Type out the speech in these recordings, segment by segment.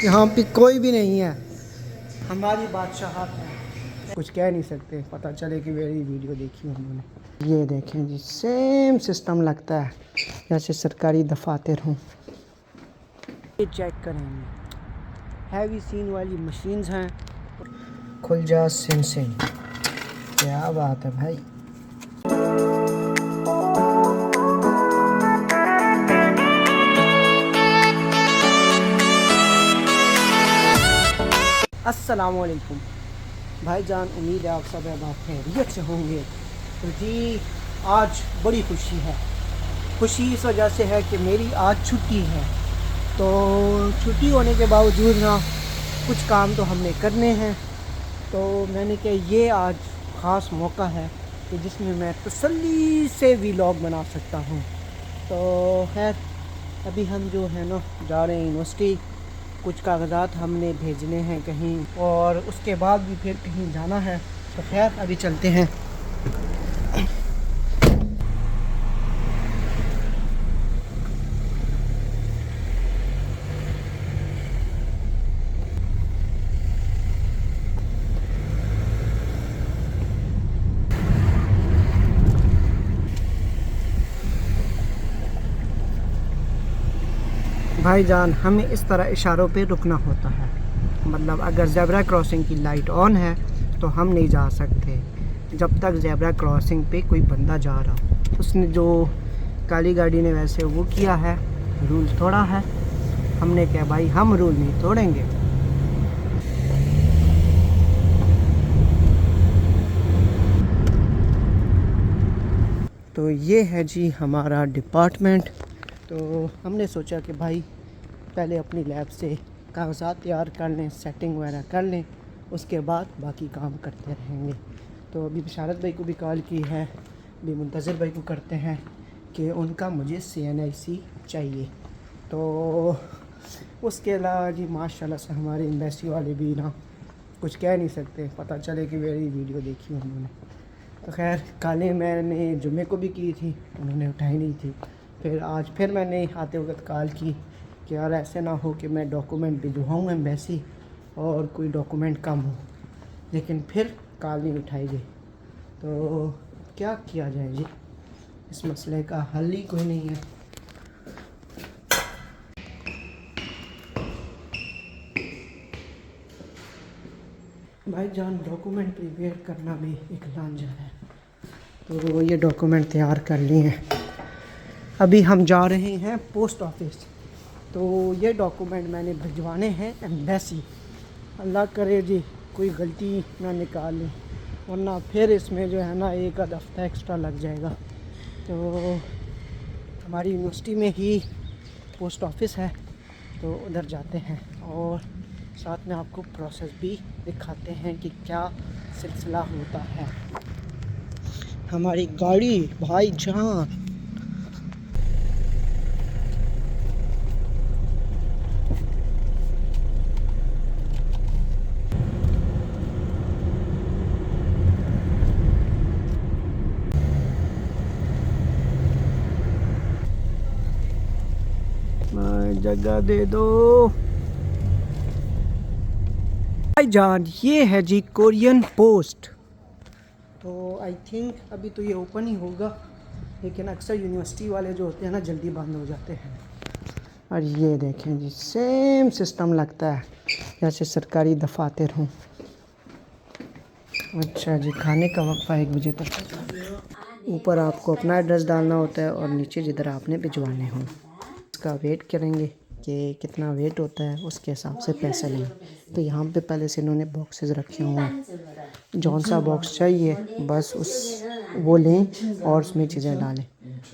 यहाँ पे कोई भी नहीं है, हमारी बादशाहत है, कुछ कह नहीं सकते। पता चले कि मेरी वीडियो देखी उन्होंने। ये देखें जी, सेम सिस्टम लगता है जैसे सरकारी दफातर हों। ये चेक करेंगे, हैवी सीन वाली मशीन्स हैं। खुल जा सिन सिन, क्या बात है भाई। अस्सलामुअलैकुम भाईजान, उम्मीद है आप सब खैरियत से होंगे। तो जी आज बड़ी खुशी है। खुशी इस वजह से है कि मेरी आज छुट्टी है। तो छुट्टी होने के बावजूद ना कुछ काम तो हमने करने हैं। तो मैंने कहा ये आज ख़ास मौका है कि जिसमें मैं तसल्ली से व्लॉग बना सकता हूँ। तो खैर अभी हम जो है ना जा रहे हैं यूनिवर्सिटी। कुछ कागज़ात हमने भेजने हैं कहीं, और उसके बाद भी फिर कहीं जाना है। तो खैर अभी चलते हैं। भाईजान हमें इस तरह इशारों पे रुकना होता है। मतलब अगर ज़ेब्रा क्रॉसिंग की लाइट ऑन है तो हम नहीं जा सकते जब तक ज़ेब्रा क्रॉसिंग पे कोई बंदा जा रहा हो। उसने जो काली गाड़ी ने वैसे वो किया है, रूल तोड़ा है। हमने कहा भाई हम रूल नहीं तोड़ेंगे। तो ये है जी हमारा डिपार्टमेंट। तो हमने सोचा कि भाई पहले अपनी लैब से कागज़ात तैयार कर लें, सेटिंग वगैरह कर लें, उसके बाद बाकी काम करते रहेंगे। तो अभी बिशारत भाई को भी कॉल की है, अभी मुंतज़िर भाई को करते हैं कि उनका मुझे CNIC चाहिए। तो उसके अलावा जी माशाल्लाह से हमारे एम्बेसी वाले भी ना कुछ कह नहीं सकते। पता चले कि मेरी वीडियो देखी उन्होंने। तो खैर काले मैंने जुमे को भी की थी, उन्होंने उठाई नहीं थी। फिर आज फिर मैंने आते वक्त कॉल की कि यार ऐसे ना हो कि मैं डॉक्यूमेंट भिजवाऊँ एम्बेसी और कोई डॉक्यूमेंट कम हो, लेकिन फिर कॉल नहीं उठाई गई। तो क्या किया जाए जी, इस मसले का हल ही कोई नहीं है। भाईजान डॉक्यूमेंट प्रिपेयर करना भी एक लांझा है। तो ये डॉक्यूमेंट तैयार कर लिए हैं। अभी हम जा रहे हैं पोस्ट ऑफिस। तो ये डॉक्यूमेंट मैंने भिजवाने हैं एम्बेसी। अल्लाह करे जी कोई गलती ना निकाल लें, वरना फिर इसमें जो है ना एक आध हफ्ता एक्स्ट्रा लग जाएगा। तो हमारी यूनिवर्सिटी में ही पोस्ट ऑफिस है, तो उधर जाते हैं और साथ में आपको प्रोसेस भी दिखाते हैं कि क्या सिलसिला होता है। हमारी गाड़ी भाईजान जगह दे दो भाईजान। ये है जी कोरियन पोस्ट। तो आई थिंक अभी तो ये ओपन ही होगा, लेकिन अक्सर यूनिवर्सिटी वाले जो होते हैं ना जल्दी बंद हो जाते हैं। और ये देखें जी, सेम सिस्टम लगता है जैसे सरकारी दफातर हों। अच्छा जी, खाने का वक्फा 1 बजे तक। ऊपर आपको अपना एड्रेस डालना होता है और नीचे जिधर आपने भिजवाने हों उसका वेट करेंगे कि कितना वेट होता है, उसके हिसाब से पैसा लें। तो यहाँ पे पहले से इन्होंने बॉक्सेस रखे हुए हैं, जौन सा बॉक्स चाहिए बस उस वो लें और उसमें चीज़ें डालें।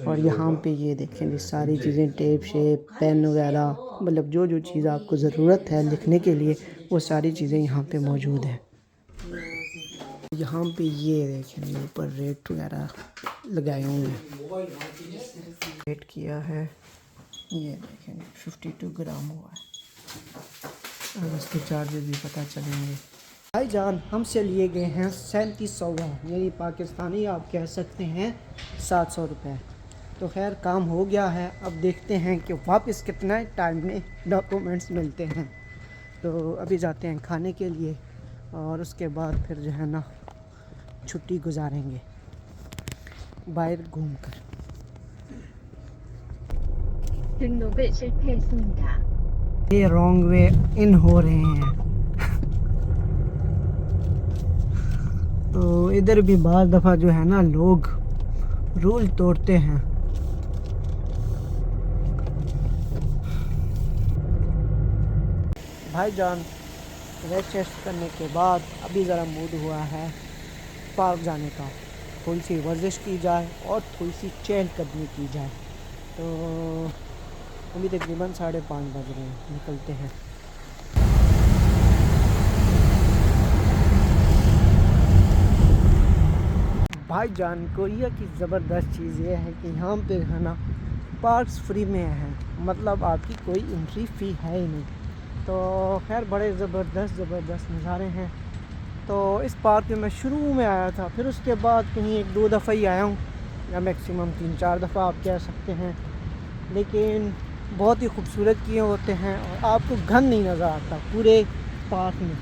और यहाँ पे ये देखें जी सारी चीज़ें, टेप शेप पेन वगैरह, मतलब जो जो चीज़ आपको ज़रूरत है लिखने के लिए वो सारी चीज़ें यहाँ पे मौजूद हैं। यहाँ पे ये देखें ऊपर रेट वगैरह लगाए हुए हैं, रेट किया है। ये देखें 52 ग्राम हुआ है और इसके चार्जेस भी पता चलेंगे। भाईजान हमसे लिए गए हैं 3700, यानी पाकिस्तानी आप कह सकते हैं 700 रुपये। तो खैर काम हो गया है, अब देखते हैं कि वापस कितना टाइम में डॉक्यूमेंट्स मिलते हैं। तो अभी जाते हैं खाने के लिए और उसके बाद फिर जो है ना छुट्टी गुजारेंगे बाहर घूमकर। ये रॉन्ग वे इन हो रहे हैं। तो इधर भी बाज़ दफ़ा जो है ना लोग रूल तोड़ते हैं। भाईजान रेस्ट चेस्ट करने के बाद अभी ज़रा मूड हुआ है पार्क जाने का, थोड़ी सी वर्जिश की जाए और थोड़ी सी चहलकदमी की जाए। तो अभी तकरीबन 5:30 बज रहे हैं, निकलते हैं। भाईजान कोरिया की ज़बरदस्त चीज़ ये है कि यहाँ पे है ना पार्क्स फ्री में हैं, मतलब आपकी कोई एंट्री फ़ी है ही नहीं। तो खैर बड़े ज़बरदस्त नज़ारे हैं। तो इस पार्क में मैं शुरू में आया था, फिर उसके बाद कहीं 1-2 दफ़ा ही आया हूँ, या मैक्सिमम 3-4 दफ़ा आप कह सकते हैं। लेकिन बहुत ही खूबसूरत किए होते हैं और आपको घन नहीं नज़र आता पूरे पार्क में।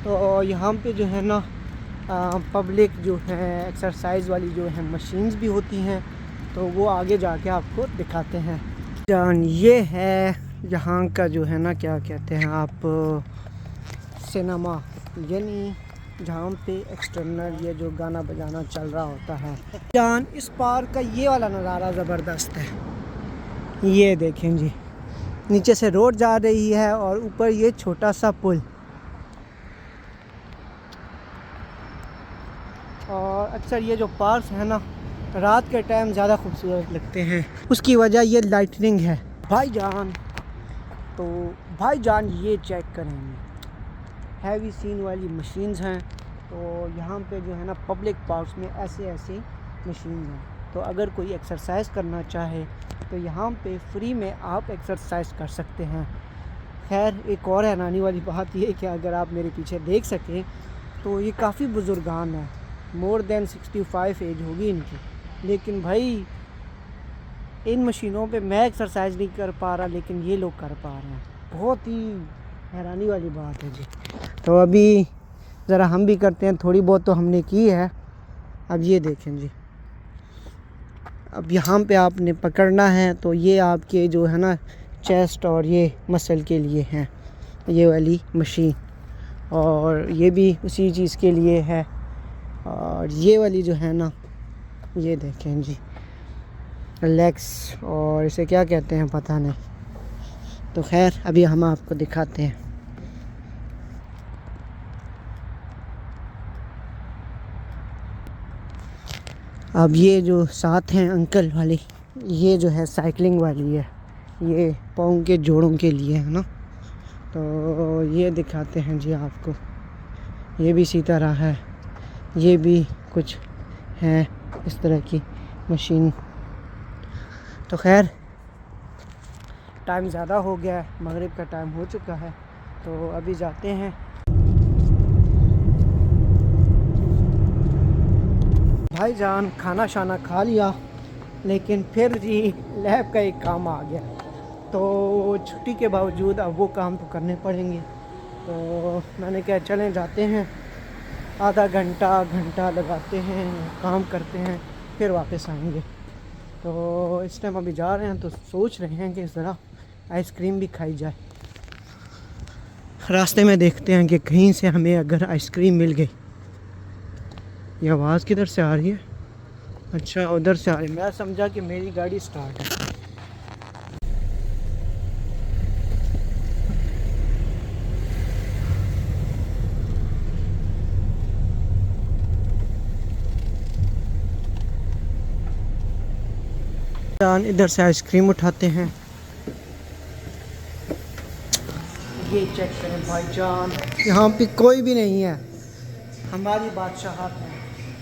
तो यहाँ पे जो है ना पब्लिक जो है एक्सरसाइज वाली जो है मशीन्स भी होती हैं, तो वो आगे जाके आपको दिखाते हैं। जान ये है यहाँ का जो है ना क्या कहते हैं आप सिनेमा, यानी जहाँ पे एक्सटर्नल ये जो गाना बजाना चल रहा होता है। जान इस पार्क का ये वाला नज़ारा ज़बरदस्त है। ये देखें जी, नीचे से रोड जा रही है और ऊपर ये छोटा सा पुल। और अक्सर ये जो पार्क्स है ना रात के टाइम ज़्यादा खूबसूरत लगते हैं, उसकी वजह ये लाइटनिंग है। भाईजान ये चेक करेंगे, हैवी सीन वाली मशीन्स हैं। तो यहाँ पे जो है ना पब्लिक पार्क्स में ऐसे मशीन हैं। तो अगर कोई एक्सरसाइज करना चाहे तो यहाँ पे फ्री में आप एक्सरसाइज कर सकते हैं। खैर एक और हैरानी वाली बात ये कि अगर आप मेरे पीछे देख सकें तो ये काफ़ी बुज़ुर्गान हैं, मोर देन 65 एज होगी इनकी। लेकिन भाई इन मशीनों पे मैं एक्सरसाइज नहीं कर पा रहा, लेकिन ये लोग कर पा रहे हैं। बहुत ही हैरानी वाली बात है जी। तो अभी ज़रा हम भी करते हैं, थोड़ी बहुत तो हमने की है। अब ये देखें जी, अब यहाँ पे आपने पकड़ना है तो ये आपके जो है ना चेस्ट और ये मसल के लिए हैं ये वाली मशीन, और ये भी उसी चीज़ के लिए है। और ये वाली जो है ना ये देखें जी लेग्स, और इसे क्या कहते हैं पता नहीं। तो खैर अभी हम आपको दिखाते हैं। अब ये जो साथ हैं अंकल वाली, ये जो है साइकिलिंग वाली है, ये पाँव के जोड़ों के लिए है ना। तो ये दिखाते हैं जी आपको, ये भी इसी तरह है, ये भी कुछ है इस तरह की मशीन। तो खैर टाइम ज़्यादा हो गया है, मगरिब का टाइम हो चुका है, तो अभी जाते हैं। भाईजान खाना शाना खा लिया, लेकिन फिर जी लैब का एक काम आ गया। तो छुट्टी के बावजूद अब वो काम तो करने पड़ेंगे। तो मैंने कहा चलें जाते हैं, आधा घंटा लगाते हैं, काम करते हैं, फिर वापस आएंगे। तो इस टाइम अभी जा रहे हैं, तो सोच रहे हैं कि ज़रा आइसक्रीम भी खाई जाए। रास्ते में देखते हैं कि कहीं से हमें अगर आइसक्रीम मिल गई। ये आवाज़ किधर से आ रही है? अच्छा उधर से आ रही है, मैं समझा कि मेरी गाड़ी स्टार्ट है। इधर से आइसक्रीम उठाते हैं। ये चेक करें भाईजान, यहाँ पे कोई भी नहीं है, हमारी बादशाहत है।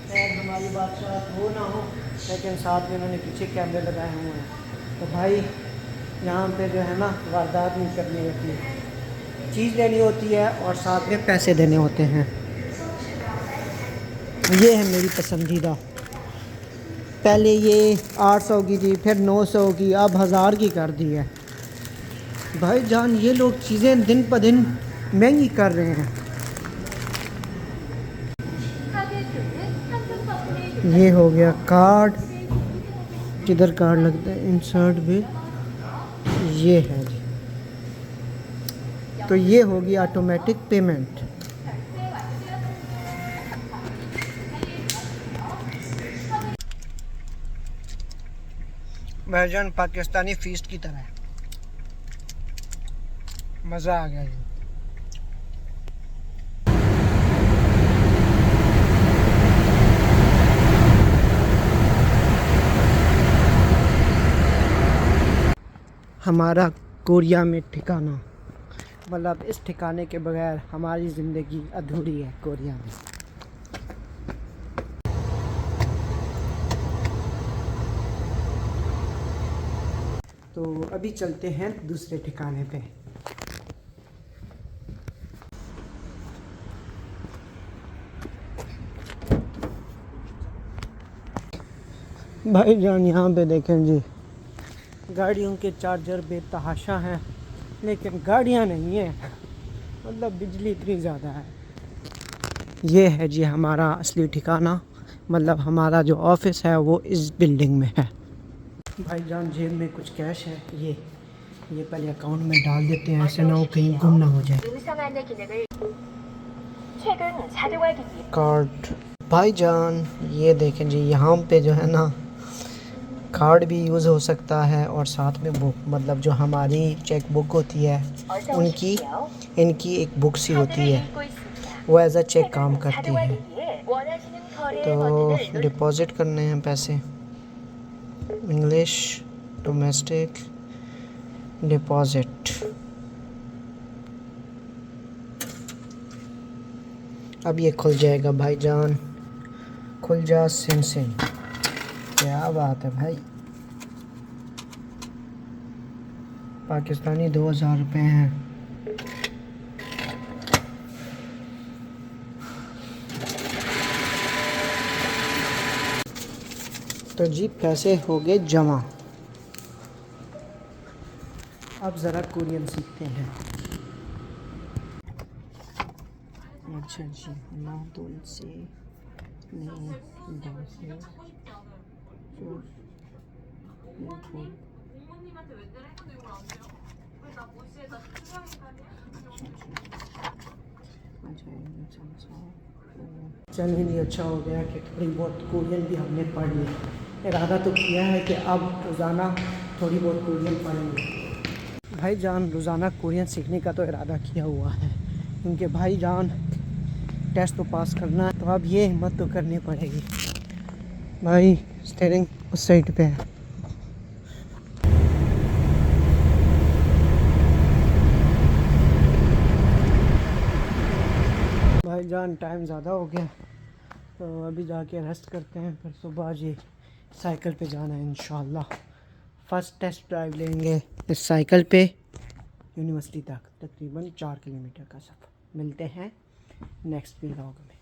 खैर हमारी बादशाहत हो ना हो, लेकिन साथ में उन्होंने पीछे कैमरे लगाए हुए हैं। तो भाई यहाँ पे जो है ना वारदात नहीं करनी होती है, चीज़ लेनी होती है और साथ में पैसे देने होते हैं। ये है मेरी पसंदीदा। पहले ये 800 की थी, फिर 900 की, अब 1000 की कर दी है। भाईजान ये लोग चीज़ें दिन प दिन महंगी कर रहे हैं। ये हो गया कार्ड, किधर कार्ड लगता है, इंसर्ट बिल, ये है जी। तो ये होगी ऑटोमेटिक पेमेंट। भाईजान पाकिस्तानी फीस्ट की तरह है, मज़ा आ गया जी। हमारा कोरिया में ठिकाना, मतलब इस ठिकाने के बगैर हमारी ज़िंदगी अधूरी है कोरिया में। तो अभी चलते हैं दूसरे ठिकाने पे। भाईजान यहाँ पे देखें जी, गाड़ियों के चार्जर बेतहाशा हैं, लेकिन गाड़ियाँ नहीं है, मतलब बिजली इतनी ज़्यादा है। ये है जी हमारा असली ठिकाना, मतलब हमारा जो ऑफिस है वो इस बिल्डिंग में है। भाईजान जेब में कुछ कैश है, ये पहले अकाउंट में डाल देते हैं, ऐसे ना हो कहीं गुम ना हो जाए। कार्ड, भाईजान ये देखें जी, यहाँ पे जो है ना कार्ड भी यूज़ हो सकता है और साथ में बुक, मतलब जो हमारी चेक बुक होती है उनकी, इनकी एक बुक सी होती है, वो एज अ चेक काम करती है। तो डिपॉज़िट करने हैं पैसे, इंग्लिश, डोमेस्टिक, डिपॉज़िट। अब ये खुल जाएगा भाईजान, खुल जा सिम सिम, क्या बात है भाई। पाकिस्तानी 2000 रुपये हैं। तो जी पैसे हो गए जमा। अब ज़रा कोरियन सीखते हैं। अच्छा जी, नादुल से चलिए नहीं, अच्छा हो गया कि थोड़ी बहुत कोरियन भी हमने पढ़ ली। इरादा तो किया है कि अब रोज़ाना थोड़ी बहुत कोरियन पढ़ेंगे। भाईजान रोज़ाना कोरियन सीखने का तो इरादा किया हुआ है, क्योंकि भाईजान टेस्ट तो पास करना है, तो अब ये हिम्मत तो करनी पड़ेगी। भाई स्टीयरिंग उस साइड पे है। भाईजान टाइम ज़्यादा हो गया, तो अभी जाके रेस्ट करते हैं, फिर सुबह जी साइकिल पे जाना है इंशाल्लाह। फ़र्स्ट टेस्ट ड्राइव लेंगे इस साइकिल पे यूनिवर्सिटी तक, तकरीबन 4 किलोमीटर का सफ़र। मिलते हैं नेक्स्ट व्लॉग में।